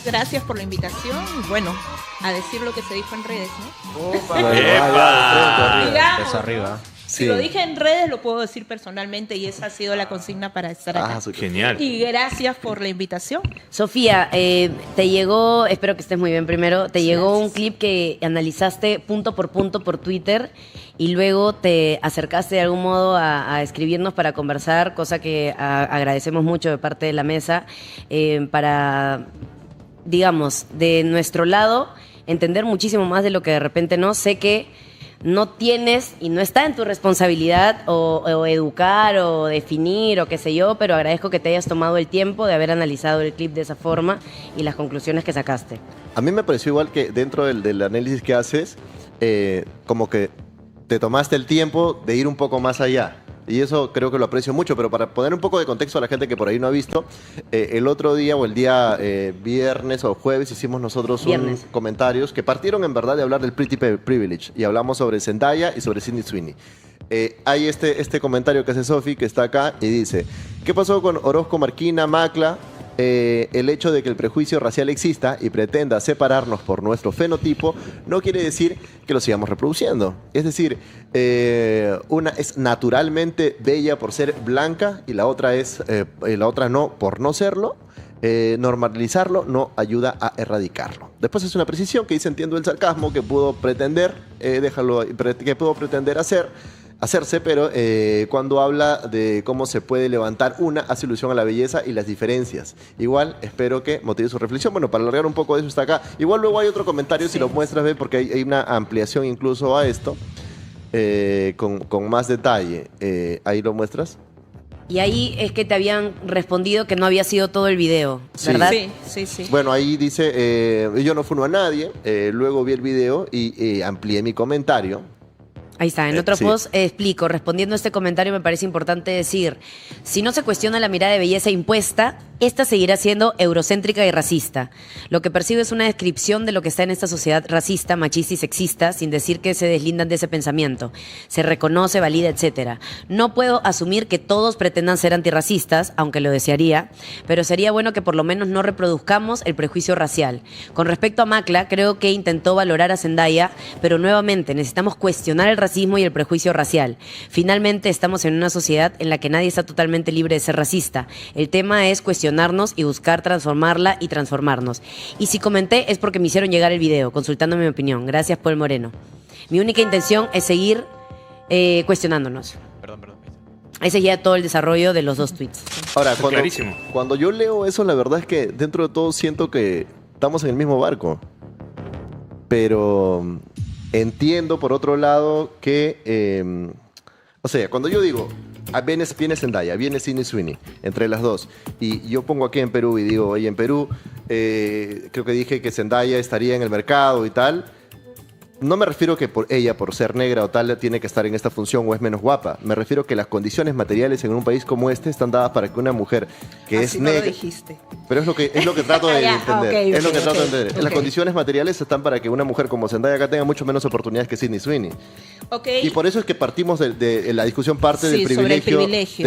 gracias por la invitación. Bueno, a decir lo que se dijo en redes, ¿no? ¡Epa! Es arriba. Si lo dije en redes, lo puedo decir personalmente y esa ha sido la consigna para estar acá. Genial. Y gracias por la invitación. Sofía, te llegó, espero que estés muy bien primero, te llegó un clip que analizaste punto por Twitter y luego te acercaste de algún modo a escribirnos para conversar, cosa que agradecemos mucho de parte de la mesa, para, digamos, de nuestro lado, entender muchísimo más de lo que de repente no. Sé que no tienes y no está en tu responsabilidad o educar o definir o qué sé yo, pero agradezco que te hayas tomado el tiempo de haber analizado el clip de esa forma y las conclusiones que sacaste. A mí me pareció igual que dentro del análisis que haces, como que te tomaste el tiempo de ir un poco más allá. Y eso creo que lo aprecio mucho, pero para poner un poco de contexto a la gente que por ahí no ha visto, el otro día o el día viernes o jueves hicimos nosotros unos comentarios que partieron en verdad de hablar del Pretty Privilege y hablamos sobre Zendaya y sobre Sydney Sweeney. Hay este comentario que hace Sofi, que está acá, y dice: ¿qué pasó con Orozco, Marquina, Macla? El hecho de que el prejuicio racial exista y pretenda separarnos por nuestro fenotipo no quiere decir que lo sigamos reproduciendo. Es decir, una es naturalmente bella por ser blanca y la otra no por no serlo. Normalizarlo no ayuda a erradicarlo. Después es una precisión que dice: entiendo el sarcasmo que pudo pretender, hacerse, pero cuando habla de cómo se puede levantar hace ilusión a la belleza y las diferencias. Igual, espero que motive su reflexión. Bueno, para alargar un poco de eso está acá. Igual luego hay otro comentario, si lo muestras, ve, porque hay una ampliación incluso a esto, con más detalle. Ahí lo muestras. Y ahí es que te habían respondido que no había sido todo el video, ¿verdad? Sí. Bueno, ahí dice, yo no funo a nadie, luego vi el video y amplié mi comentario. Ahí está, en otro post explico, respondiendo a este comentario me parece importante decir: si no se cuestiona la mirada de belleza impuesta, esta seguirá siendo eurocéntrica y racista. Lo que percibo es una descripción de lo que está en esta sociedad racista, machista y sexista, sin decir que se deslindan de ese pensamiento. Se reconoce, valida, etc. No puedo asumir que todos pretendan ser antirracistas, aunque lo desearía, pero sería bueno que por lo menos no reproduzcamos el prejuicio racial. Con respecto a Macla, creo que intentó valorar a Zendaya, pero nuevamente necesitamos cuestionar el racismo y el prejuicio racial. Finalmente estamos en una sociedad en la que nadie está totalmente libre de ser racista. El tema es cuestionarnos y buscar transformarla y transformarnos. Y si comenté es porque me hicieron llegar el video, consultándome mi opinión. Gracias, Paul Moreno. Mi única intención es seguir cuestionándonos. Perdón. Ese es ya todo el desarrollo de los dos tweets. Ahora, Clarísimo. cuando yo leo eso, la verdad es que dentro de todo siento que estamos en el mismo barco. Pero entiendo, por otro lado, que... o sea, cuando yo digo, viene Zendaya, viene Sydney Sweeney, entre las dos, y yo pongo aquí en Perú y digo, oye, en Perú creo que dije que Zendaya estaría en el mercado y tal. No me refiero que por ser negra o tal, tiene que estar en esta función o es menos guapa. Me refiero que las condiciones materiales en un país como este están dadas para que una mujer que es negra... Así lo dijiste. Pero es lo que trato de entender. Es lo que trato de entender. Las condiciones materiales están para que una mujer como Zendaya acá tenga mucho menos oportunidades que Sydney Sweeney. Y por eso es que partimos de la discusión parte del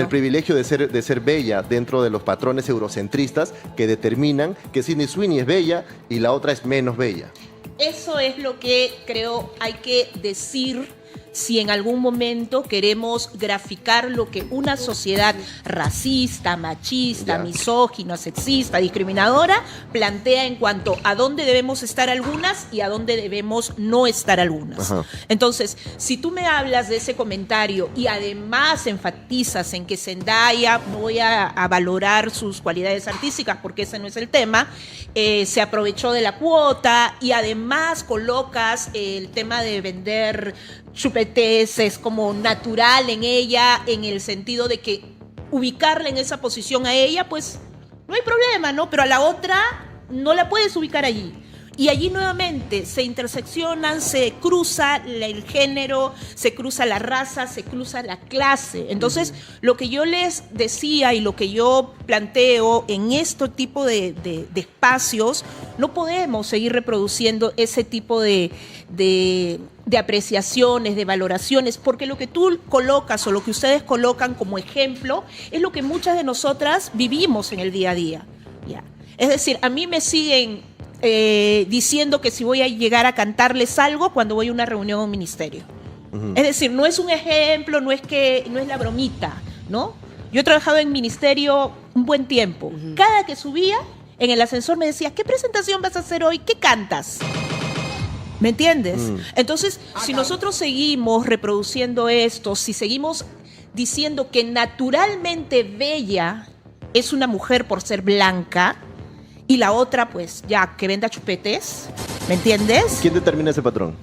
privilegio de ser bella dentro de los patrones eurocentristas que determinan que Sydney Sweeney es bella y la otra es menos bella. Eso es lo que creo hay que decir si en algún momento queremos graficar lo que una sociedad racista, machista, misógina, sexista, discriminadora plantea en cuanto a dónde debemos estar algunas y a dónde debemos no estar algunas. Ajá. Entonces, si tú me hablas de ese comentario y además enfatizas en que Zendaya, no voy a valorar sus cualidades artísticas porque ese no es el tema, se aprovechó de la cuota y además colocas el tema de vender chupetes es como natural en ella, en el sentido de que ubicarla en esa posición a ella, pues no hay problema, ¿no? Pero a la otra no la puedes ubicar allí. Y allí nuevamente se interseccionan, se cruza el género, se cruza la raza, se cruza la clase. Entonces, lo que yo les decía y lo que yo planteo en este tipo de espacios, no podemos seguir reproduciendo ese tipo de apreciaciones, de valoraciones, porque lo que tú colocas o lo que ustedes colocan como ejemplo es lo que muchas de nosotras vivimos en el día a día. ¿Ya? Es decir, a mí me siguen diciendo que si voy a llegar a cantarles algo cuando voy a una reunión o un ministerio. Es decir, no es un ejemplo, no es la bromita, ¿no? Yo he trabajado en ministerio un buen tiempo. Cada que subía en el ascensor me decía, ¿qué presentación vas a hacer hoy? ¿Qué cantas? ¿Me entiendes? Entonces, si nosotros seguimos reproduciendo esto, si seguimos diciendo que naturalmente bella es una mujer por ser blanca y la otra, pues, ya, que venda chupetes, ¿me entiendes? ¿Quién determina ese patrón?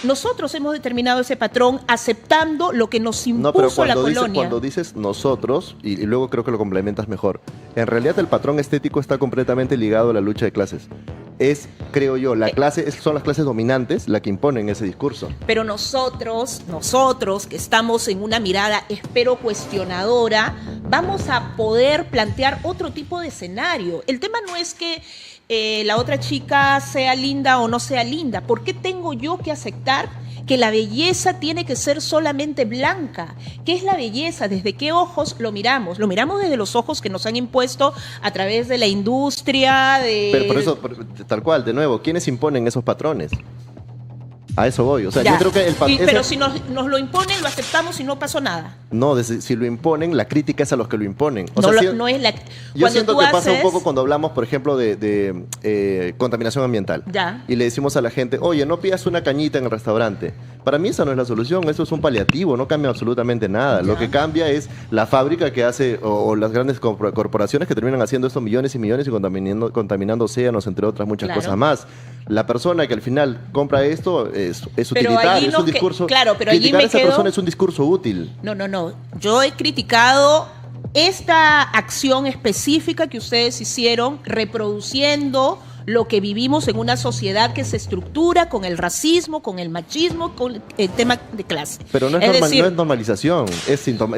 Nosotros hemos determinado ese patrón aceptando lo que nos impuso No, pero la colonia. cuando dices nosotros, y luego creo que lo complementas mejor, en realidad el patrón estético está completamente ligado a la lucha de clases. Es, creo yo, son las clases dominantes las que imponen ese discurso. Pero nosotros que estamos en una mirada, espero, cuestionadora, vamos a poder plantear otro tipo de escenario. El tema no es que la otra chica sea linda o no sea linda. ¿Por qué tengo yo que aceptar que la belleza tiene que ser solamente blanca? ¿Qué es la belleza? ¿Desde qué ojos lo miramos? Lo miramos desde los ojos que nos han impuesto a través de la industria, Pero por eso, tal cual, de nuevo, ¿quiénes imponen esos patrones? A eso voy. O sea, yo creo que pero si nos lo imponen, lo aceptamos y no pasó nada. No, si lo imponen, la crítica es a los que lo imponen. O sea, no es la... Yo siento que pasa un poco cuando hablamos, por ejemplo, de contaminación ambiental. Ya. Y le decimos a la gente, oye, no pidas una cañita en el restaurante. Para mí esa no es la solución, eso es un paliativo, no cambia absolutamente nada. Ya. Lo que cambia es la fábrica que hace, o las grandes corporaciones que terminan haciendo esto millones y millones y contaminando océanos, entre otras muchas cosas más. La persona que al final compra esto es utilitario, es un discurso. Pero allí criticar me a esa persona es un discurso útil. No. Yo he criticado esta acción específica que ustedes hicieron reproduciendo lo que vivimos en una sociedad que se estructura con el racismo, con el machismo, con el tema de clase. Pero no es normalización, es síntoma.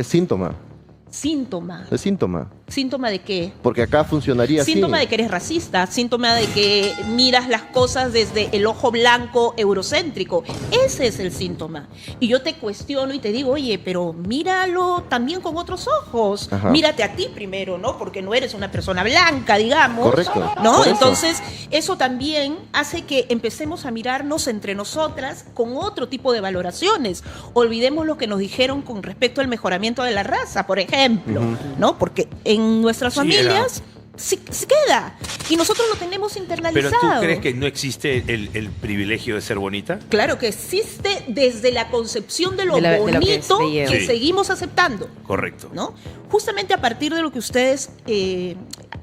Síntoma. Es síntoma. ¿Síntoma de qué? Porque acá funcionaría así. Síntoma de que eres racista, síntoma de que miras las cosas desde el ojo blanco eurocéntrico. Ese es el síntoma. Y yo te cuestiono y te digo, oye, pero míralo también con otros ojos. Ajá. Mírate a ti primero, ¿no? Porque no eres una persona blanca, digamos. Correcto. ¿No? Por eso. Entonces, eso también hace que empecemos a mirarnos entre nosotras con otro tipo de valoraciones. Olvidemos lo que nos dijeron con respecto al mejoramiento de la raza, por ejemplo, ¿no? Porque en nuestras familias sí queda. Y nosotros lo tenemos internalizado. ¿Pero tú crees que no existe el privilegio de ser bonita? Claro que existe desde la concepción de lo de lo que bonito es que sí. seguimos aceptando. Correcto. ¿No? Justamente a partir de lo que ustedes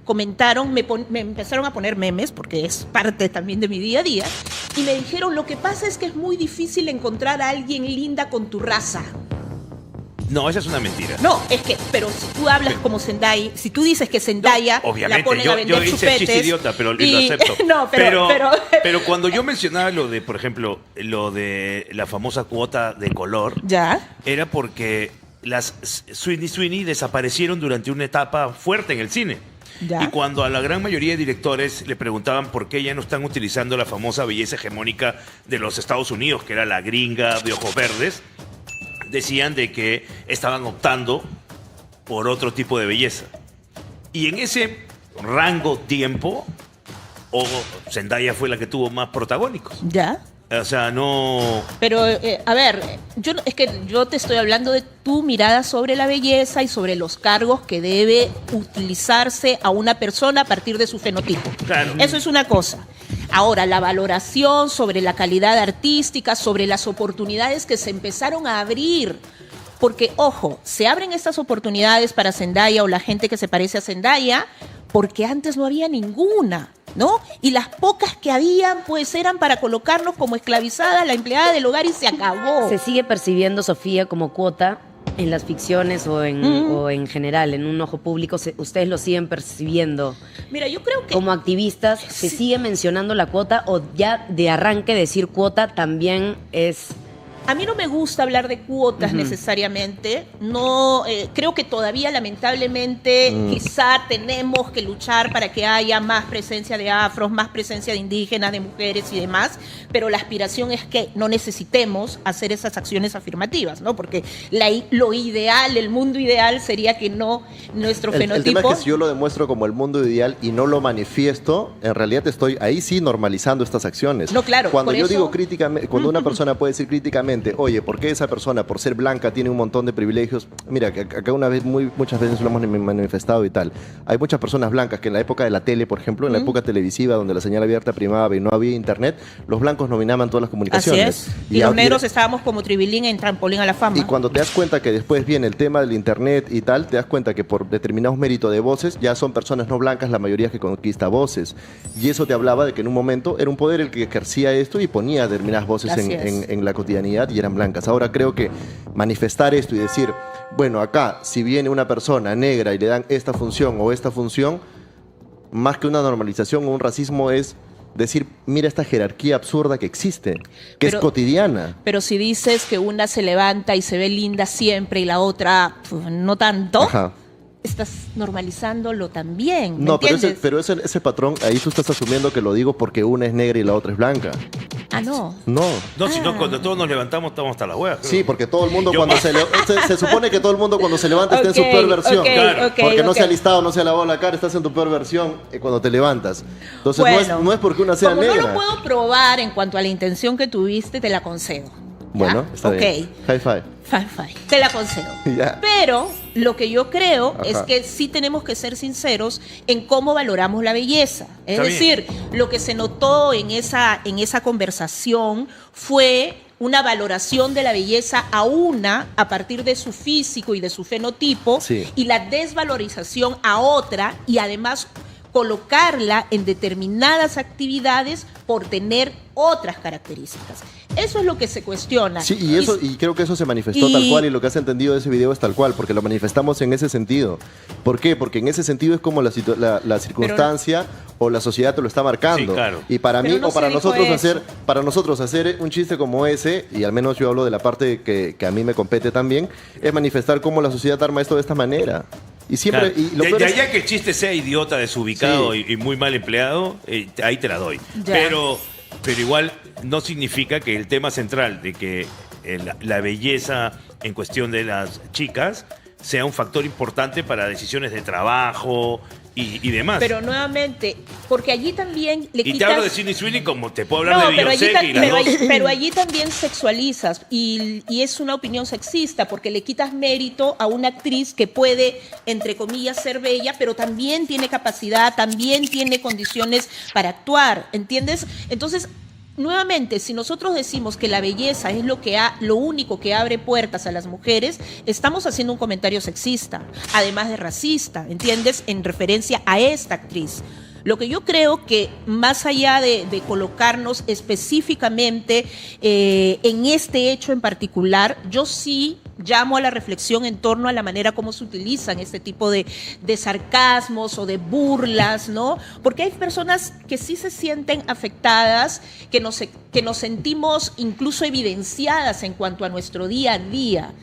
comentaron, me empezaron a poner memes, porque es parte también de mi día a día, y me dijeron, lo que pasa es que es muy difícil encontrar a alguien linda con tu raza. No, esa es una mentira. No, es que, pero si tú hablas como Zendaya, si tú dices que Zendaya Obviamente, la ponen a yo vender hice chupetes, el chiste idiota, pero lo acepto. No, pero cuando yo mencionaba lo de, por ejemplo, lo de la famosa cuota de color, ya, era porque las Sweeney desaparecieron durante una etapa fuerte en el cine. ya. Y cuando a la gran mayoría de directores le preguntaban por qué ya no están utilizando la famosa belleza hegemónica de los Estados Unidos, que era la gringa de ojos verdes, decían de que estaban optando por otro tipo de belleza. Y en ese rango tiempo, Zendaya fue la que tuvo más protagónicos. Ya. O sea, no... Pero, a ver, es que yo te estoy hablando de tu mirada sobre la belleza y sobre los cargos que debe utilizarse a una persona a partir de su fenotipo. Claro. Eso es una cosa. Ahora, la valoración sobre la calidad artística, sobre las oportunidades que se empezaron a abrir. Porque, ojo, se abren estas oportunidades para Zendaya o la gente que se parece a Zendaya porque antes no había ninguna, ¿no? Y las pocas que habían, pues, eran para colocarnos como esclavizada, la empleada del hogar y se acabó. Se sigue percibiendo, Sofía, como cuota en las ficciones o en general, en un ojo público. ¿Ustedes lo siguen percibiendo? Mira, yo creo que... Como activistas, ¿se sigue mencionando la cuota o ya de arranque decir cuota también es A mí no me gusta hablar de cuotas necesariamente. No, creo que todavía lamentablemente quizá tenemos que luchar para que haya más presencia de afros, más presencia de indígenas, de mujeres y demás, pero la aspiración es que no necesitemos hacer esas acciones afirmativas, ¿no? Porque lo ideal, el mundo ideal sería que no nuestro fenotipo... El tema es que si yo lo demuestro como el mundo ideal y no lo manifiesto, en realidad estoy ahí sí normalizando estas acciones. No, claro. Cuando yo digo críticamente, cuando una persona puede decir críticamente, oye, ¿por qué esa persona, por ser blanca, tiene un montón de privilegios? Mira, acá muchas veces lo hemos manifestado y tal. Hay muchas personas blancas que en la época de la tele, por ejemplo, en la época televisiva, donde la señal abierta primaba y no había internet, los blancos dominaban todas las comunicaciones. Así es. Y los negros estábamos como tribilín en trampolín a la fama. Y cuando te das cuenta que después viene el tema del internet y tal, te das cuenta que por determinados méritos de voces, ya son personas no blancas la mayoría que conquista voces. Y eso te hablaba de que en un momento era un poder el que ejercía esto y ponía determinadas voces en la cotidianidad y eran blancas. Ahora creo que manifestar esto y decir, bueno, acá si viene una persona negra y le dan esta función o esta función, más que una normalización o un racismo es decir, mira esta jerarquía absurda que existe, que es cotidiana. Pero si dices que una se levanta y se ve linda siempre y la otra no tanto... Ajá. Estás normalizándolo también, ¿me no, entiendes? pero ese patrón, ahí tú estás asumiendo que lo digo porque una es negra y la otra es blanca. Ah, no. No. No, sino cuando todos nos levantamos estamos hasta la hueá. Sí, porque todo el mundo cuando se supone que todo el mundo cuando se levanta está en su peor versión. Porque no se ha listado, no se ha lavado la cara, estás en tu peor versión cuando te levantas. Entonces bueno, no es porque una sea negra. Como no lo puedo probar en cuanto a la intención que tuviste, te la concedo. Bueno, está bien. High five. Te la concedo. Ya. Pero lo que yo creo es que sí tenemos que ser sinceros en cómo valoramos la belleza. Es decir, lo que se notó en esa conversación fue una valoración de la belleza a partir de su físico y de su fenotipo, y la desvalorización a otra, y además colocarla en determinadas actividades por tener otras características. Eso es lo que se cuestiona. Sí, y creo que eso se manifestó tal cual, y lo que has entendido de ese video es tal cual, porque lo manifestamos en ese sentido. ¿Por qué? Porque en ese sentido es como la circunstancia o la sociedad te lo está marcando. Sí, claro. Y para mí, o para nosotros hacer un chiste como ese, y al menos yo hablo de la parte que a mí me compete también, es manifestar cómo la sociedad arma esto de esta manera. Y siempre, claro. De allá que el chiste sea idiota, desubicado y muy mal empleado, ahí te la doy. Pero igual no significa que el tema central de que la belleza en cuestión de las chicas sea un factor importante para decisiones de trabajo y demás. Pero nuevamente, porque allí también le quitas... Y te hablo de Sydney Sweeney como te puedo hablar de Beyoncé pero allí también sexualizas y es una opinión sexista porque le quitas mérito a una actriz que puede, entre comillas, ser bella, pero también tiene capacidad, también tiene condiciones para actuar, ¿entiendes? Entonces, nuevamente, si nosotros decimos que la belleza es lo único que abre puertas a las mujeres, estamos haciendo un comentario sexista, además de racista, ¿entiendes? En referencia a esta actriz. Lo que yo creo que más allá de colocarnos específicamente en este hecho en particular, yo sí llamo a la reflexión en torno a la manera como se utilizan este tipo de sarcasmos o de burlas, ¿no? Porque hay personas que sí se sienten afectadas, que nos sentimos incluso evidenciadas en cuanto a nuestro día a día,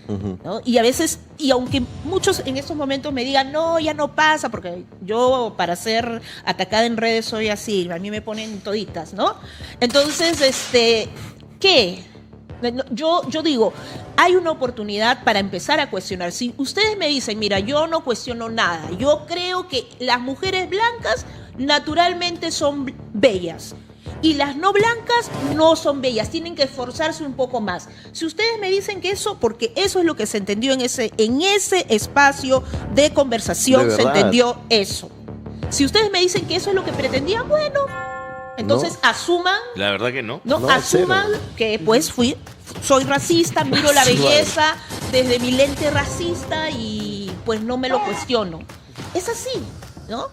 ¿no? Y a veces, y aunque muchos en estos momentos me digan, no, ya no pasa, porque yo para ser atacada en redes soy así, a mí me ponen toditas, ¿no? Entonces, ¿qué? Yo digo, hay una oportunidad para empezar a cuestionar. Si ustedes me dicen, mira, yo no cuestiono nada, yo creo que las mujeres blancas naturalmente son bellas y las no blancas no son bellas, tienen que esforzarse un poco más. Si ustedes me dicen que eso, porque eso es lo que se entendió en ese espacio de conversación, se entendió eso. Si ustedes me dicen que eso es lo que pretendían, bueno, entonces asuman. La verdad que no. No, asuman que pues soy racista, miro la belleza desde mi lente racista y pues no me lo cuestiono. Es así, ¿no?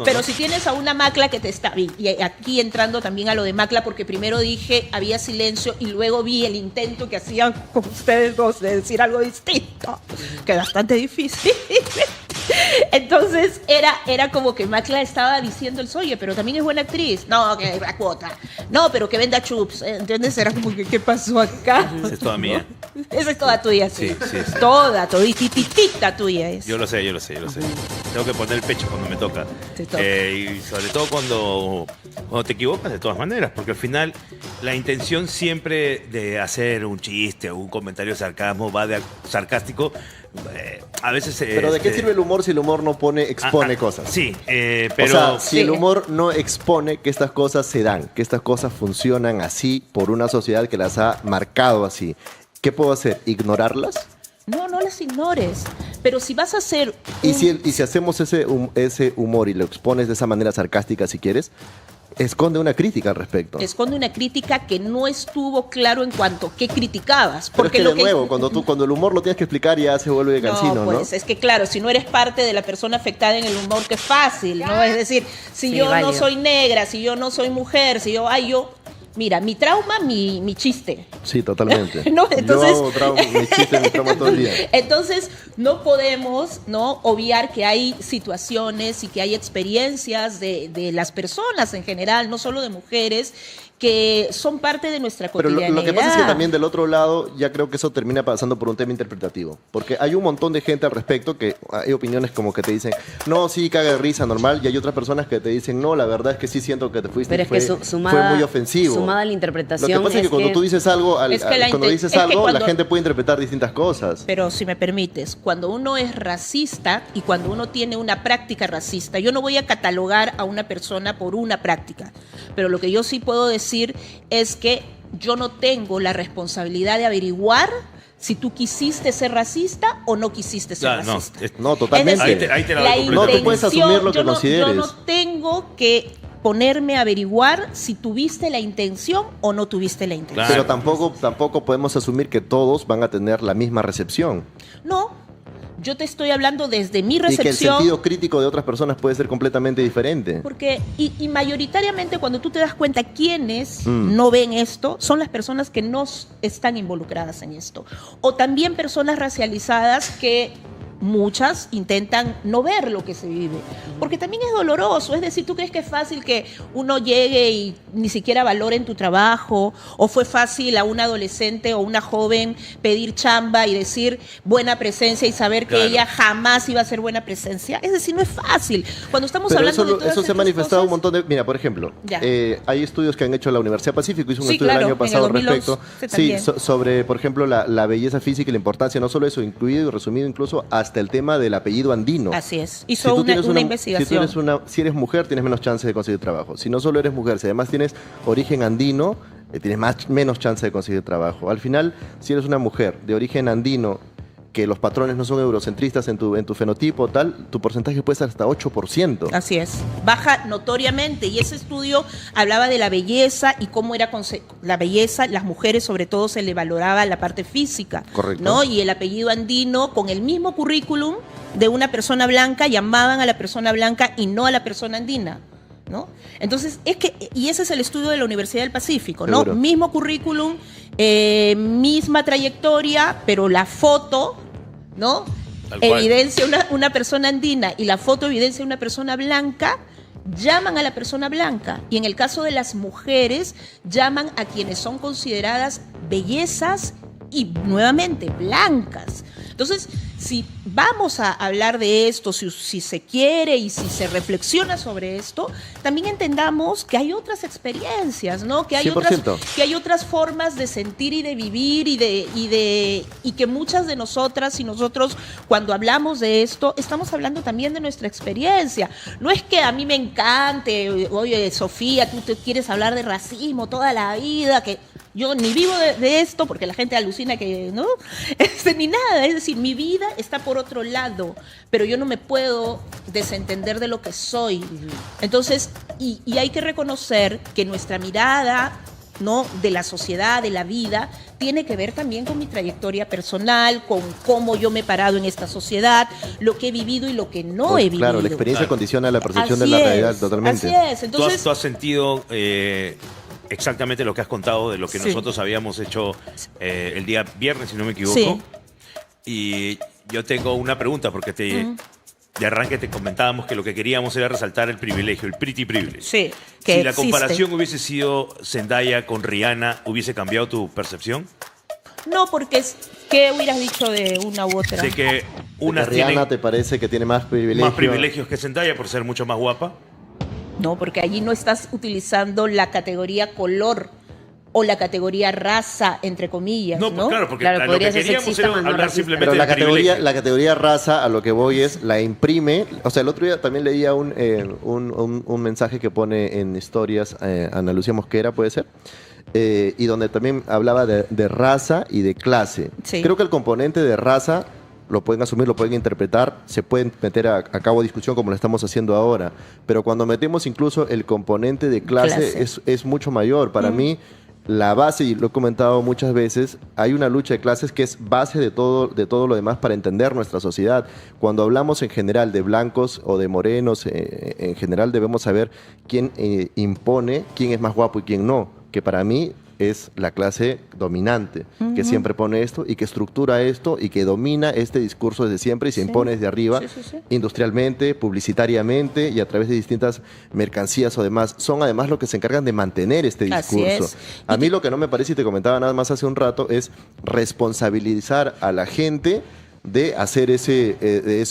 Pero si tienes a una Macla que te está... Y aquí entrando también a lo de Macla, porque primero dije había silencio y luego vi el intento que hacían con ustedes dos de decir algo distinto, que es bastante difícil. Entonces era como que Macla estaba diciendo oye, pero también es buena actriz. No, que la cuota. No, pero que venda chups. ¿Entiendes? Era como que, ¿qué pasó acá? Esa es toda mía. Esa es toda tuya, sí. Sí. Toda, todititita tuya es. Yo lo sé. Tengo que poner el pecho cuando me toca. Te toca. Y sobre todo cuando te equivocas de todas maneras, porque al final la intención siempre de hacer un chiste o un comentario sarcástico, a veces... Pero ¿de qué sirve el humor si el humor no expone cosas? Sí, pero... O sea, si el humor no expone que estas cosas se dan, que estas cosas funcionan así por una sociedad que las ha marcado así, ¿qué puedo hacer? ¿Ignorarlas? No las ignores. Pero si vas a hacer... Y si hacemos ese humor y lo expones de esa manera sarcástica, si quieres, esconde una crítica al respecto. Esconde una crítica que no estuvo claro en cuanto a qué criticabas. Pero porque es que de nuevo, cuando el humor lo tienes que explicar ya se vuelve cansino, ¿no? Pues es que claro, si no eres parte de la persona afectada en el humor, que es fácil, ¿no? Es decir, si yo válido. no soy negra, si yo no soy mujer, si yo... Mira, mi trauma, mi chiste. Sí, totalmente. ¿No? Entonces, yo hago mi trauma todo el día. Entonces, no podemos obviar que hay situaciones y que hay experiencias de las personas en general, no solo de mujeres, que son parte de nuestra cotidianidad. Pero lo que pasa es que también del otro lado, ya creo que eso termina pasando por un tema interpretativo. Porque hay un montón de gente al respecto que hay opiniones como que te dicen, no, sí, caga de risa, normal. Y hay otras personas que te dicen, no, la verdad es que sí siento que te fuiste. Pero fue, es que fue muy ofensivo. Sumada a la interpretación. Lo que pasa es que cuando tú dices algo, la gente puede interpretar distintas cosas. Pero si me permites, cuando uno es racista y cuando uno tiene una práctica racista, yo no voy a catalogar a una persona por una práctica, pero lo que yo sí puedo decir es que yo no tengo la responsabilidad de averiguar si tú quisiste ser racista o no quisiste ser racista. No, totalmente. Es decir, ahí te la doy completa. No, tú puedes asumir lo que consideres. Yo no tengo que ponerme a averiguar si tuviste la intención o no tuviste la intención. Pero tampoco podemos asumir que todos van a tener la misma recepción. No. Yo te estoy hablando desde mi recepción. Y que el sentido crítico de otras personas puede ser completamente diferente. Porque, y mayoritariamente cuando tú te das cuenta quiénes no ven esto, son las personas que no están involucradas en esto. O también personas racializadas que muchas intentan no ver lo que se vive. Porque también es doloroso. Es decir, ¿tú crees que es fácil que uno llegue y ni siquiera valoren tu trabajo? ¿O fue fácil a una adolescente o una joven pedir chamba y decir buena presencia y saber que ella jamás iba a ser buena presencia? Es decir, no es fácil. Cuando estamos hablando de todas eso se ha manifestado cosas, un montón de... Mira, por ejemplo, hay estudios que han hecho la Universidad Pacífico, hizo un estudio el año pasado al respecto. Sobre, por ejemplo, la belleza física y la importancia, no solo eso, incluido y resumido incluso hasta el tema del apellido andino. Así es. Hizo una investigación. Si eres mujer, tienes menos chance de conseguir trabajo. Si no solo eres mujer, si además tienes origen andino, tienes menos chance de conseguir trabajo. Al final, si eres una mujer de origen andino, que los patrones no son eurocentristas en tu fenotipo, tal, tu porcentaje puede ser hasta 8%. Así es. Baja notoriamente. Y ese estudio hablaba de la belleza y cómo era la belleza, las mujeres sobre todo se le valoraba la parte física. Correcto. ¿No? Y el apellido andino, con el mismo currículum de una persona blanca, llamaban a la persona blanca y no a la persona andina. ¿No? Entonces, y ese es el estudio de la Universidad del Pacífico, ¿no? Seguro. Mismo currículum, misma trayectoria, pero la foto, ¿no? Evidencia una persona andina y la foto evidencia una persona blanca, llaman a la persona blanca. Y en el caso de las mujeres, llaman a quienes son consideradas bellezas y nuevamente blancas. Entonces, si vamos a hablar de esto, si se quiere y si se reflexiona sobre esto, también entendamos que hay otras experiencias, ¿no? Que hay 100%. otras formas de sentir y de vivir y que muchas de nosotras y nosotros cuando hablamos de esto estamos hablando también de nuestra experiencia. No es que a mí me encante, oye, Sofía, tú te quieres hablar de racismo toda la vida, que yo ni vivo de esto porque la gente alucina que, ¿no? Ni nada, es decir, mi vida está por otro lado, pero yo no me puedo desentender de lo que soy. Entonces, y hay que reconocer que nuestra mirada, ¿no?, de la sociedad, de la vida, tiene que ver también con mi trayectoria personal, con cómo yo me he parado en esta sociedad, lo que he vivido y lo que no he vivido. Claro, la experiencia condiciona la percepción Así de la es, realidad totalmente. Así es. Entonces, ¿Tú has sentido exactamente lo que has contado de lo que nosotros habíamos hecho el día viernes, si no me equivoco? Sí. Y yo tengo una pregunta, porque de arranque te comentábamos que lo que queríamos era resaltar el privilegio, el pretty privilege. Sí, Si que la existe. comparación hubiese sido Zendaya con Rihanna, ¿hubiese cambiado tu percepción? No, porque ¿qué hubieras dicho de una u otra? De que unas Rihanna tienen te parece que tiene más privilegios. más privilegios que Zendaya por ser mucho más guapa. No, porque allí no estás utilizando la categoría color o la categoría raza, entre comillas, No, ¿no? pues claro, porque Claro, lo podría que ser queríamos sexista, era más no hablar racista. simplemente Pero del privilegio. la categoría raza, a lo que voy es, la imprime. O sea, el otro día también leía un mensaje que pone en historias Ana Lucía Mosquera, ¿puede ser? Y donde también hablaba de raza y de clase. Sí. Creo que el componente de raza lo pueden asumir, lo pueden interpretar, se pueden meter a cabo discusión como lo estamos haciendo ahora. Pero cuando metemos incluso el componente de clase. Es mucho mayor. Para mí, la base, y lo he comentado muchas veces, hay una lucha de clases que es base de todo lo demás para entender nuestra sociedad. Cuando hablamos en general de blancos o de morenos, en general debemos saber quién impone, quién es más guapo y quién no, que para mí es la clase dominante, que siempre pone esto y que estructura esto y que domina este discurso desde siempre y se impone desde arriba, Sí. industrialmente, publicitariamente y a través de distintas mercancías o demás. Son además los que se encargan de mantener este Así discurso. es. A mí lo que no me parece, y te comentaba nada más hace un rato, es responsabilizar a la gente de hacer ese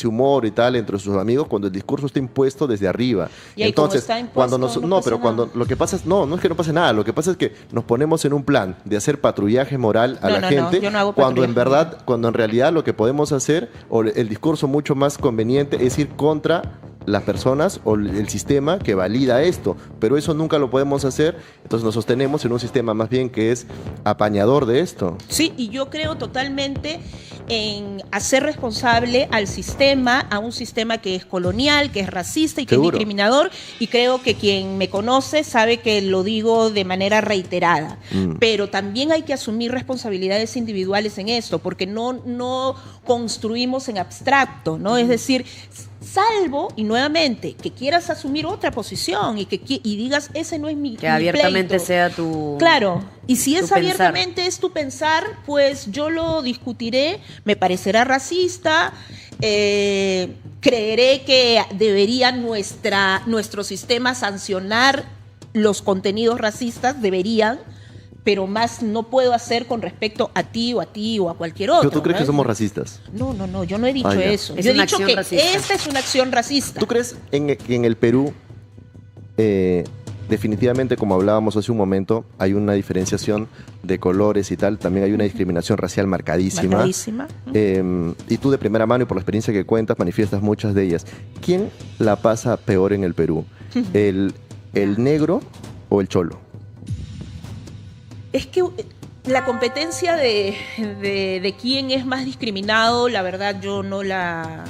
humor y tal entre sus amigos cuando el discurso está impuesto desde arriba. Y ahí como está impuesto, no pasa pero cuando nada. lo que pasa es, no es que no pase nada, lo que pasa es que nos ponemos en un plan de hacer patrullaje moral a No, la no, gente, yo no hago cuando en patrullaje verdad, cuando en realidad lo que podemos hacer, o el discurso mucho más conveniente es ir contra las personas o el sistema que valida esto, pero eso nunca lo podemos hacer, entonces nos sostenemos en un sistema más bien que es apañador de esto. Sí, y yo creo totalmente en hacer responsable al sistema, a un sistema que es colonial, que es racista y que Seguro. es discriminador, y creo que quien me conoce sabe que lo digo de manera reiterada. Pero también hay que asumir responsabilidades individuales en esto, porque no construimos en abstracto, ¿no? Es decir, salvo, y nuevamente, que quieras asumir otra posición y digas, ese no es mi Que abiertamente pleito. sea tu... Claro, y si es pensar. abiertamente es tu pensar, pues yo lo discutiré, me parecerá racista, creeré que debería nuestro sistema sancionar los contenidos racistas, deberían, pero más no puedo hacer con respecto a ti o a cualquier otro. ¿Pero tú crees ¿no? que somos racistas? No, yo no he dicho Ah, ya. eso. Es Yo he una dicho acción que racista. esta es una acción racista. ¿Tú crees que en el Perú, definitivamente, como hablábamos hace un momento, hay una diferenciación de colores y tal, también hay una discriminación racial marcadísima? Marcadísima. Y tú de primera mano y por la experiencia que cuentas, manifiestas muchas de ellas. ¿Quién la pasa peor en el Perú? ¿El negro o el cholo? Es que la competencia de quién es más discriminado, la verdad yo no la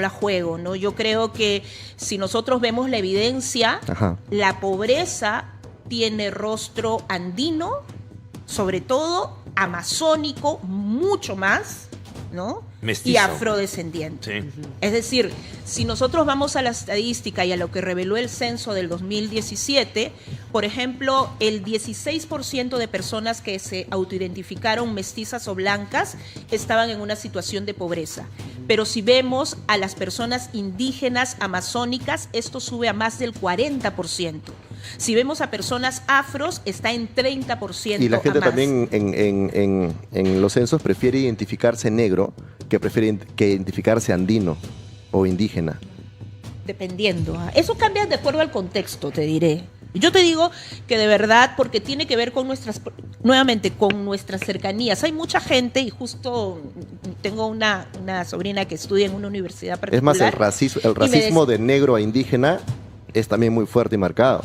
juego, ¿no? Yo creo que si nosotros vemos la evidencia, Ajá. la pobreza tiene rostro andino, sobre todo amazónico, mucho más, ¿no? Mestizo. Y afrodescendiente. Sí. Es decir, si nosotros vamos a la estadística y a lo que reveló el censo del 2017, por ejemplo, el 16% de personas que se autoidentificaron mestizas o blancas estaban en una situación de pobreza. Pero si vemos a las personas indígenas amazónicas, esto sube a más del 40%. Si vemos a personas afros, está en 30%. Y la gente a más. también en los censos prefiere identificarse negro que prefiere identificarse andino o indígena. Dependiendo. Eso cambia de acuerdo al contexto, te diré. Yo te digo que de verdad, porque tiene que ver con nuevamente, con nuestras cercanías. Hay mucha gente, y justo tengo una sobrina que estudia en una universidad particular. Es más, el racismo de negro a indígena es también muy fuerte y marcado.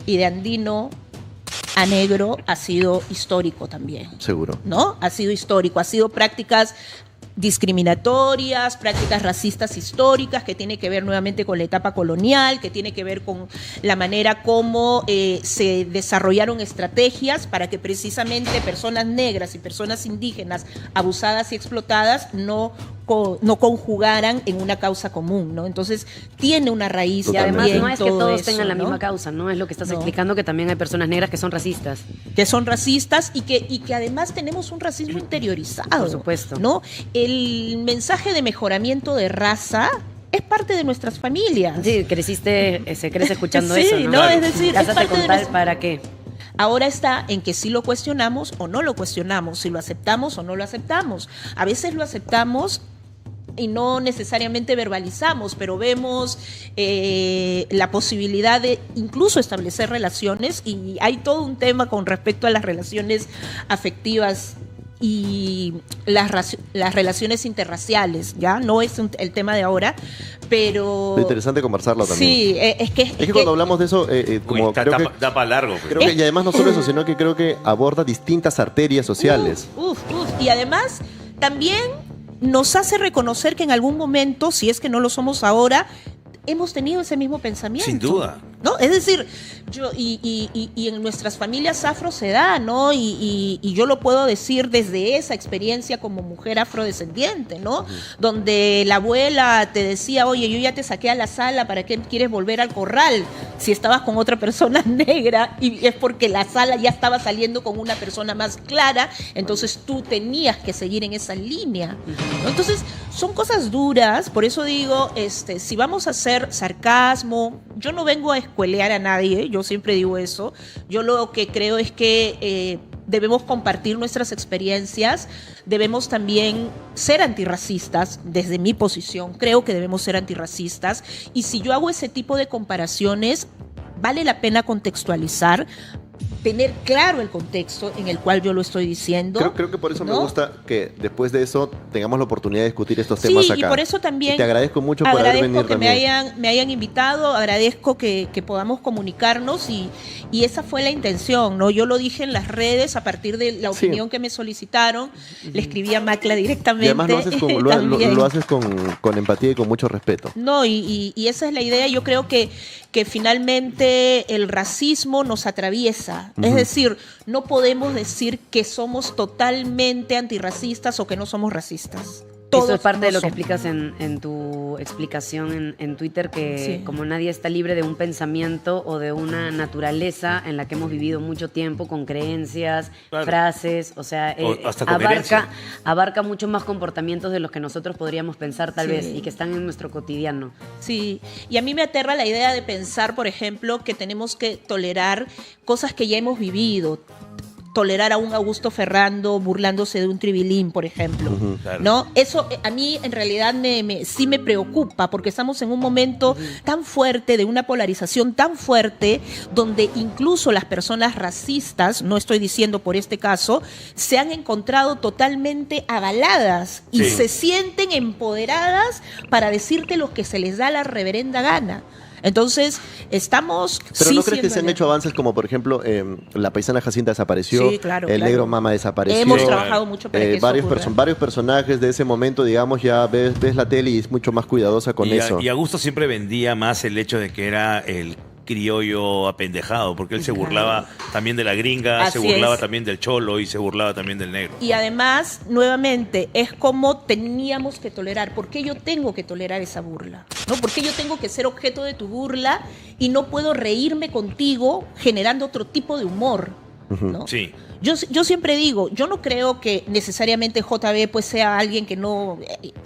Y de andino a negro ha sido histórico también. Seguro. ¿No? Ha sido histórico, ha sido prácticas discriminatorias, prácticas racistas históricas, que tiene que ver nuevamente con la etapa colonial, que tiene que ver con la manera como se desarrollaron estrategias para que precisamente personas negras y personas indígenas abusadas y explotadas no conjugaran en una causa común, ¿no? Entonces tiene una raíz. Y además también no es que todo todos eso, tengan la ¿no? misma causa, ¿no? Es lo que estás No. explicando, que también hay personas negras que son racistas. Que son racistas y que además tenemos un racismo interiorizado. Por supuesto. ¿No? El mensaje de mejoramiento de raza es parte de nuestras familias. Sí, se crece escuchando Sí, eso, ¿no? ¿no? Es decir, es Cásate parte con de tal, nuestra- ¿para qué? Ahora está en que si lo cuestionamos o no lo cuestionamos, si lo aceptamos o no lo aceptamos. A veces lo aceptamos y no necesariamente verbalizamos, pero vemos la posibilidad de incluso establecer relaciones, y hay todo un tema con respecto a las relaciones afectivas y las relaciones interraciales, ¿ya? No es el tema de ahora, pero... Es interesante conversarlo también. Sí, es que cuando hablamos de eso, como Uy, creo que, da para largo. Pues. creo que, y además no solo eso, sino que creo que aborda distintas arterias sociales. Y además también nos hace reconocer que en algún momento, si es que no lo somos ahora, hemos tenido ese mismo pensamiento. Sin duda. ¿No? Es decir, y en nuestras familias afro se da, ¿no? Y yo lo puedo decir desde esa experiencia como mujer afrodescendiente, ¿no? Donde la abuela te decía, oye, yo ya te saqué a la sala, ¿para qué quieres volver al corral? Si estabas con otra persona negra, y es porque la sala ya estaba saliendo con una persona más clara, entonces tú tenías que seguir en esa línea, ¿no? Entonces, son cosas duras, por eso digo, si vamos a hacer sarcasmo, yo no vengo a escuelear a nadie, yo siempre digo eso. Yo lo que creo es que debemos compartir nuestras experiencias, debemos también ser antirracistas, desde mi posición, creo que debemos ser antirracistas, y si yo hago ese tipo de comparaciones, vale la pena contextualizar, tener claro el contexto en el cual yo lo estoy diciendo. Creo que por eso me ¿no? gusta que después de eso tengamos la oportunidad de discutir estos temas acá. Sí, y por eso también Y te agradezco mucho por haber venido que también. me hayan invitado, agradezco que podamos comunicarnos, y esa fue la intención, ¿no? Yo lo dije en las redes a partir de la Sí. opinión que me solicitaron, le escribí a Macla directamente. Y además lo haces, también. lo haces con empatía y con mucho respeto. No, y esa es la idea. Yo creo que finalmente el racismo nos atraviesa. Es decir, no podemos decir que somos totalmente antirracistas o que no somos racistas. Eso es parte no de lo que somos. explicas en tu explicación en Twitter, que Sí. como nadie está libre de un pensamiento o de una naturaleza en la que hemos vivido mucho tiempo, con creencias, Claro. frases, o sea, O hasta con herencia. abarca mucho más comportamientos de los que nosotros podríamos pensar tal Sí. vez, y que están en nuestro cotidiano. Sí, y a mí me aterra la idea de pensar, por ejemplo, que tenemos que tolerar cosas que ya hemos vivido. Tolerar a un Augusto Ferrando burlándose de un Tribilín, por ejemplo. Claro. ¿No? Eso a mí en realidad sí me preocupa, porque estamos en un momento tan fuerte, de una polarización tan fuerte, donde incluso las personas racistas, no estoy diciendo por este caso, se han encontrado totalmente avaladas y Sí. se sienten empoderadas para decirte lo que se les da la reverenda gana. Entonces, estamos... Pero sí ¿no crees que se han siendo- hecho avances como, por ejemplo, la paisana Jacinta desapareció, Sí, claro, el claro. negro Mama desapareció? Hemos trabajado mucho para que eso varios, ocurra. varios personajes de ese momento, digamos, ya ves la tele y es mucho más cuidadosa con eso. Y Augusto siempre vendía más el hecho de que era el criollo apendejado, porque él se burlaba también de la gringa, Así se burlaba es. también del cholo y se burlaba también del negro. Y además, nuevamente, es como teníamos que tolerar. ¿Por qué yo tengo que tolerar esa burla? ¿No? ¿Por qué yo tengo que ser objeto de tu burla y no puedo reírme contigo generando otro tipo de humor? ¿No? Sí. Yo siempre digo, yo no creo que necesariamente JB pues sea alguien que no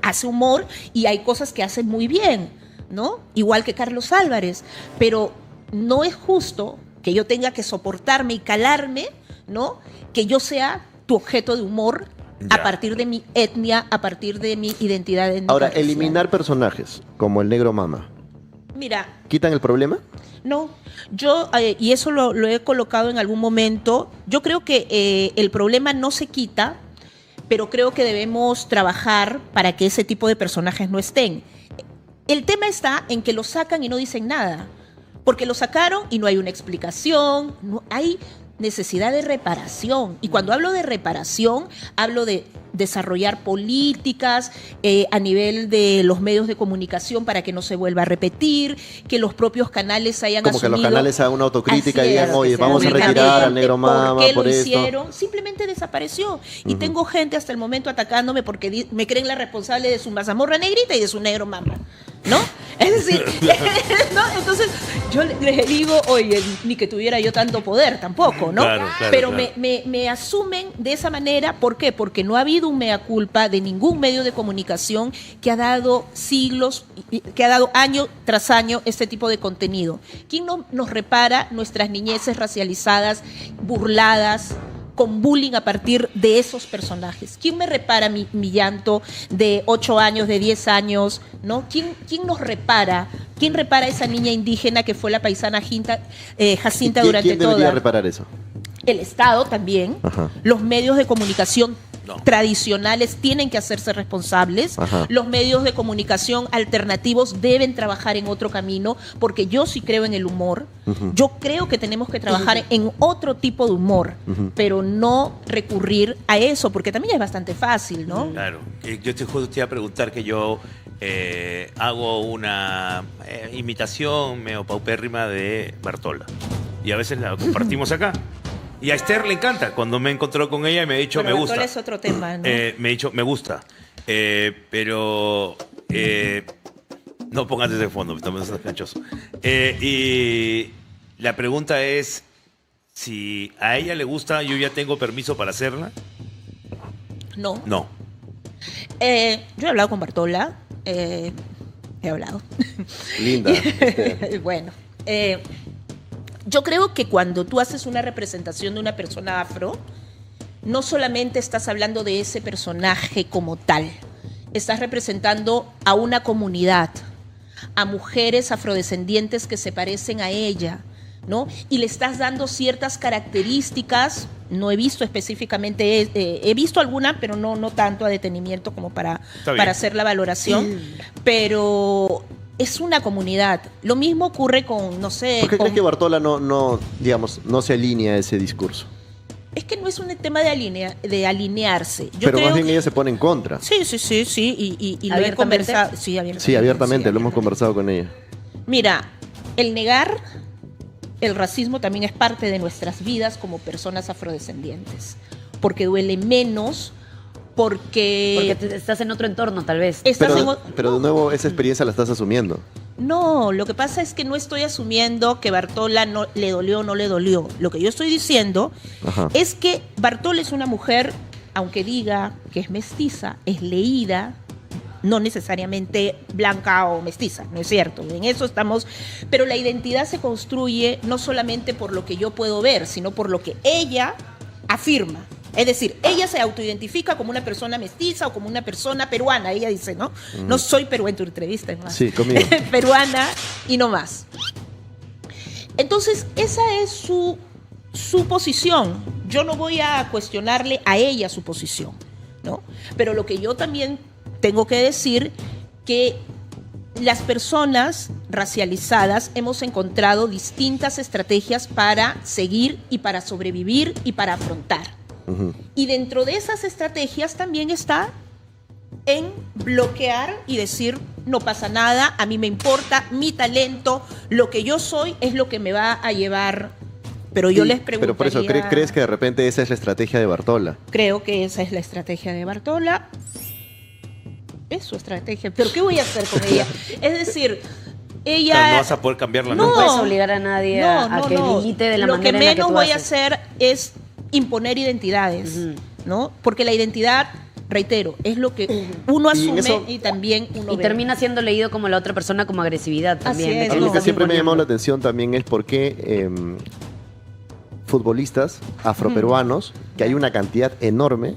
hace humor, y hay cosas que hace muy bien, ¿no? Igual que Carlos Álvarez, pero no es justo que yo tenga que soportarme y calarme, ¿no? Que yo sea tu objeto de humor Ya. a partir de mi etnia, a partir de mi identidad étnica. Ahora, racial. eliminar personajes como el negro Mama, Mira, ¿quitan el problema? no, yo, y eso lo he colocado en algún momento, yo creo que el problema no se quita, pero creo que debemos trabajar para que ese tipo de personajes no estén. El tema está en que lo sacan y no dicen nada, porque lo sacaron y no hay una explicación, no hay necesidad de reparación. Y cuando hablo de reparación, hablo de desarrollar políticas a nivel de los medios de comunicación para que no se vuelva a repetir, que los propios canales hayan Como que asumido... los canales hagan una autocrítica Así y digan, es, oye, que sea vamos a públicamente, retirar al negro Mama ¿por qué por lo esto. hicieron? Simplemente desapareció. Y tengo gente hasta el momento atacándome porque me creen la responsable de su mazamorra negrita y de su negro Mama, ¿no? Es decir, ¿no? Entonces yo les digo, oye, ni que tuviera yo tanto poder tampoco, ¿no? Claro, Pero claro. me asumen de esa manera, ¿por qué? Porque no ha habido un mea culpa de ningún medio de comunicación que ha dado siglos, que ha dado año tras año este tipo de contenido. ¿Quién nos repara nuestras niñeces racializadas, burladas, con bullying a partir de esos personajes? ¿Quién me repara mi llanto de 8 años, de 10 años? ¿No? ¿Quién nos repara? ¿Quién repara a esa niña indígena que fue la paisana Jacinta durante ¿Quién debería toda? reparar eso? El Estado también. Ajá. Los medios de comunicación No. tradicionales tienen que hacerse responsables. Ajá. Los medios de comunicación alternativos deben trabajar en otro camino, porque yo sí creo en el humor. Yo creo que tenemos que trabajar en otro tipo de humor, pero no recurrir a eso, porque también es bastante fácil, ¿no? Claro. Yo justo te iba a preguntar que yo hago una imitación medio paupérrima de Bartola. Y a veces la compartimos acá. Y a Esther le encanta. Cuando me encontró con ella y me ha dicho, Pero me Bartola gusta. es otro tema, ¿no? Me ha dicho, me gusta. Pero no pongas ese fondo, estamos canchoso. Y la pregunta es, si a ella le gusta, ¿yo ya tengo permiso para hacerla? No. No. Yo he hablado con Bartola. He hablado. Linda. Bueno, yo creo que cuando tú haces una representación de una persona afro, no solamente estás hablando de ese personaje como tal, estás representando a una comunidad, a mujeres afrodescendientes que se parecen a ella, ¿no? Y le estás dando ciertas características. No he visto específicamente, he visto alguna, pero no tanto a detenimiento como para hacer la valoración, pero es una comunidad. Lo mismo ocurre con, no sé... ¿Por qué con- crees que Bartola digamos, no se alinea a ese discurso? Es que no es un tema de alinearse. Yo Pero creo más bien que- ella se pone en contra. Sí, y lo he ¿Abiertamente? conversado. Sí, abiertamente. Sí, abiertamente, Sí, lo hemos conversado con ella. Mira, el negar el racismo también es parte de nuestras vidas como personas afrodescendientes, porque duele menos, porque Estás en otro entorno, tal vez. estás en... Pero de nuevo, esa experiencia la estás asumiendo. No, lo que pasa es que no estoy asumiendo que Bartola no le dolió o no le dolió. Lo que yo estoy diciendo Ajá. es que Bartola es una mujer, aunque diga que es mestiza, es leída, no necesariamente blanca o mestiza, ¿no es cierto? En eso estamos, pero la identidad se construye no solamente por lo que yo puedo ver, sino por lo que ella afirma. Es decir, ella se autoidentifica como una persona mestiza o como una persona peruana. Ella dice, ¿no? No soy peruana, en tu entrevista, es más. Sí, conmigo. Peruana y no más. Entonces, esa es su posición. Yo no voy a cuestionarle a ella su posición, ¿no? Pero lo que yo también tengo que decir que las personas racializadas hemos encontrado distintas estrategias para seguir y para sobrevivir y para afrontar. Y dentro de esas estrategias también está en bloquear y decir, no pasa nada, a mí me importa, mi talento, lo que yo soy es lo que me va a llevar. Pero yo les preguntaría... Pero por eso, ¿crees que de repente esa es la estrategia de Bartola? Creo que esa es la estrategia de Bartola. Es su estrategia. ¿Pero qué voy a hacer con ella? Es decir, ella... O sea, no vas a poder cambiarla No. No nunca. puedes obligar a nadie a que milite de la Lo manera que en la que menos tú voy a haces. hacer es imponer identidades, ¿no? Porque la identidad, reitero, es lo que uno Y en asume eso- y también uno Y ve. termina siendo leído como la otra persona como agresividad también. Así de es. que Algo le que estás siempre me ha llamado la imponiendo. atención también es por qué futbolistas afroperuanos, que hay una cantidad enorme,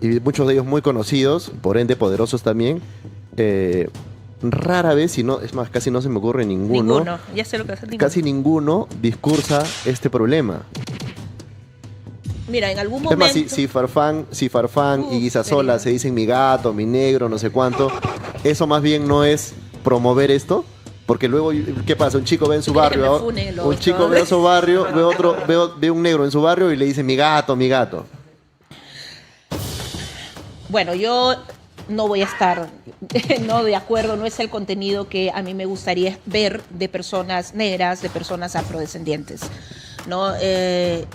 y muchos de ellos muy conocidos, por ende poderosos también, rara vez, si no, es más, casi no se me ocurre Ninguno. Ya sé lo que hace ninguno. casi ninguno discursa este problema. Mira, en algún Es momento... más, si Farfán y Guisasola querido. se dicen mi gato, mi negro, no sé cuánto, eso más bien no es promover esto, porque luego, ¿qué pasa? Un chico ve en su ¿Tú quieres que barrio, me funen el un otro? chico ve en su barrio, ve un negro en su barrio y le dice mi gato, mi gato. Bueno, yo no voy a estar no de acuerdo, no es el contenido que a mí me gustaría ver de personas negras, de personas afrodescendientes. ¿no?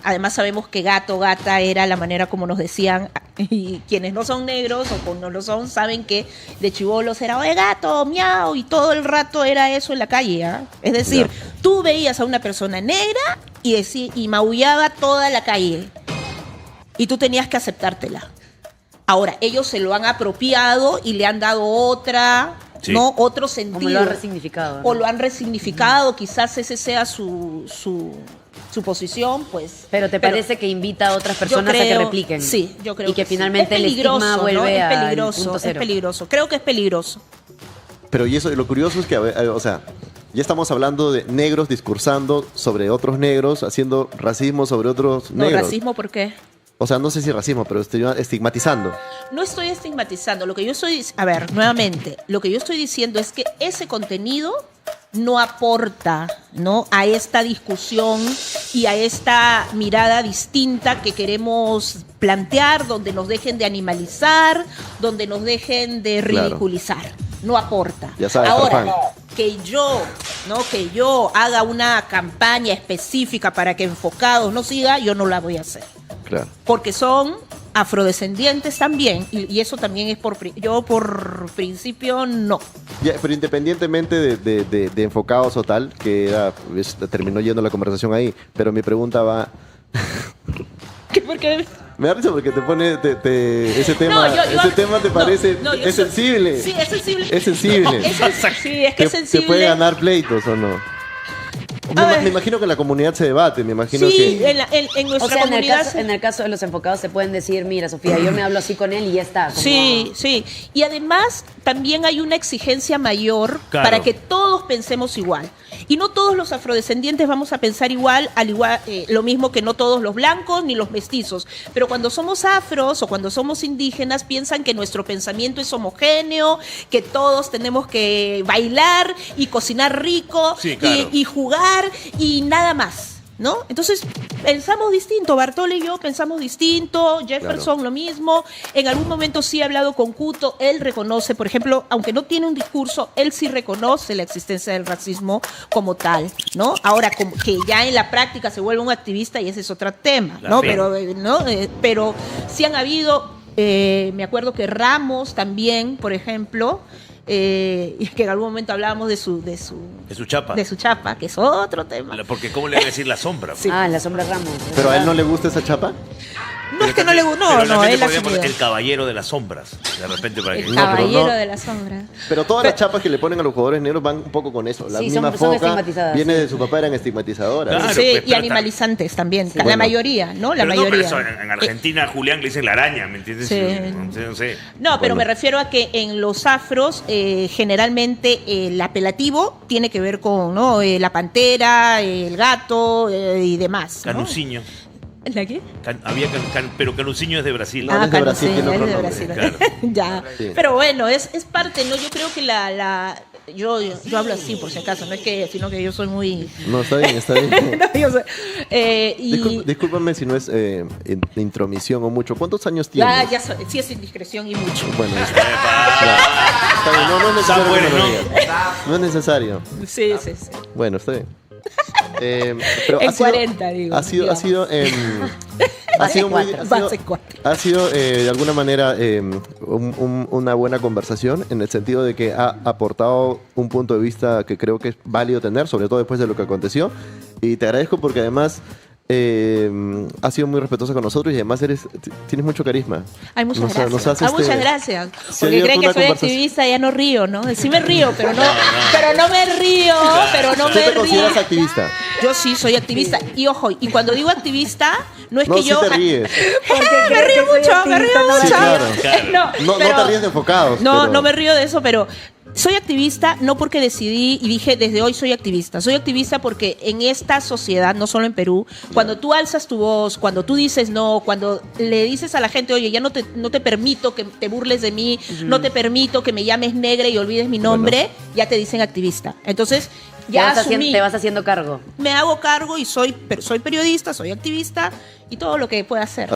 Además sabemos que gato, gata era la manera como nos decían, y quienes no son negros o no lo son, saben que de chibolos era, oye gato, miau, y todo el rato era eso en la calle, ¿ah? Es decir, tú veías a una persona negra y maullaba toda la calle, y tú tenías que aceptártela. Ahora, ellos se lo han apropiado y le han dado ¿no? Otro sentido. Como lo han resignificado, ¿no? O lo han resignificado, quizás ese sea su posición, pues. Pero ¿te parece que invita a otras personas a que repliquen? Sí, yo creo y que sí. finalmente el estigma vuelve ¿no? a Es peligroso. Creo que es peligroso. Pero y eso, lo curioso es que, o sea, ya estamos hablando de negros discursando sobre otros negros, haciendo racismo sobre otros No, negros. ¿racismo por qué? O sea, no sé si racismo, pero estoy estigmatizando. No estoy estigmatizando. Lo que yo estoy... A ver, nuevamente, lo que yo estoy diciendo es que ese contenido no aporta, ¿no? A esta discusión y a esta mirada distinta que queremos plantear, donde nos dejen de animalizar, donde nos dejen de ridiculizar. No aporta. Ya sabes, ahora, Farfán. que yo haga una campaña específica para que Enfocados no siga, yo no la voy a hacer. Claro. Porque son afrodescendientes también, y eso también es por principio no. Ya, pero independientemente de enfocados o tal, que terminó yendo la conversación ahí, pero mi pregunta va... ¿Por qué? Me da risa porque te pone ese tema, No, ese tema te parece es sensible. Sí, es sensible. Es sensible. Sí, es que es sensible. ¿Se puede ganar pleitos o no? Me imagino que en la comunidad se debate, me imagino sí, que... en nuestra O sea, comunidad... en el caso de los enfocados se pueden decir, mira, Sofía, yo me hablo así con él y ya está. Como... Sí. Y además también hay una exigencia mayor para que todos pensemos igual. Y no todos los afrodescendientes vamos a pensar igual, lo mismo que no todos los blancos ni los mestizos. Pero cuando somos afros o cuando somos indígenas, piensan que nuestro pensamiento es homogéneo, que todos tenemos que bailar y cocinar rico y jugar y nada más. ¿No? Entonces, pensamos distinto, Bartolo y yo pensamos distinto, Jefferson lo mismo. En algún momento sí he hablado con Cuto, él reconoce, por ejemplo, aunque no tiene un discurso, él sí reconoce la existencia del racismo como tal, ¿no? Ahora, como que ya en la práctica se vuelve un activista y ese es otro tema, ¿no? Pero sí han habido, me acuerdo que Ramos también, por ejemplo, y que en algún momento hablábamos de su chapa, que es otro tema. Porque ¿cómo le voy a decir la sombra? Sí. La sombra Ramos. ¿Pero a él no le gusta esa chapa? No es que no le gusta, no, él ha asumido. El caballero de las sombras, de repente para que... El caballero de las sombras. Pero todas las chapas que le ponen a los jugadores negros van un poco con eso. La misma son foca estigmatizadas. viene de su papá, eran estigmatizadoras. Claro, Sí, pues, y animalizantes también, la mayoría, ¿no? La pero mayoría. No, pero eso, en Argentina a Julián le dicen la araña, ¿me entiendes? Sí. No sé. No, pero me refiero a que en los afros, generalmente el apelativo tiene que ver con, ¿no? La pantera, el gato y demás, ¿no? Canuciño. ¿La qué? Pero Canuciño es de Brasil. No, es de Brasil, Canuciño, tiene es otro de nombre. Brasil. Claro. Ya. Sí. Pero bueno, es parte, ¿no? Yo creo que yo hablo así por si acaso, sino que yo soy muy... No, está bien, está bien. No, yo soy- y... Discúlpame si no es intromisión o mucho. ¿Cuántos años tienes? Sí es indiscreción y mucho. Bueno, está bien. No es necesario. Está bueno, que me lo ¿no? digas. No es necesario. Sí. Bueno, está bien. Pero En 40, digo, ha sido de alguna manera una buena conversación en el sentido de que ha aportado un punto de vista que creo que es válido tener, sobre todo después de lo que aconteció. Y te agradezco porque además has sido muy respetuosa con nosotros y además tienes mucho carisma. Ay, muchas gracias. Muchas gracias. Sí, Porque creen que una soy conversación. activista, ya no río, ¿no? Sí me río, pero no me río, ¿Tú te consideras activista? Yo sí soy activista. Y ojo, y cuando digo activista, no es No, que sí yo... te ríes. me río mucho. Sí, claro. No pero- te ríes de enfocados. No, pero- no me río de eso, pero soy activista no porque decidí y dije desde hoy soy activista. Soy activista porque en esta sociedad, no solo en Perú, cuando tú alzas tu voz, cuando tú dices no, cuando le dices a la gente, oye, ya no te permito que te burles de mí, no te permito que me llames negra y olvides mi nombre, ya te dicen activista. Entonces, ya asumí. Te vas haciendo cargo. Me hago cargo y soy periodista, soy activista y todo lo que pueda hacer.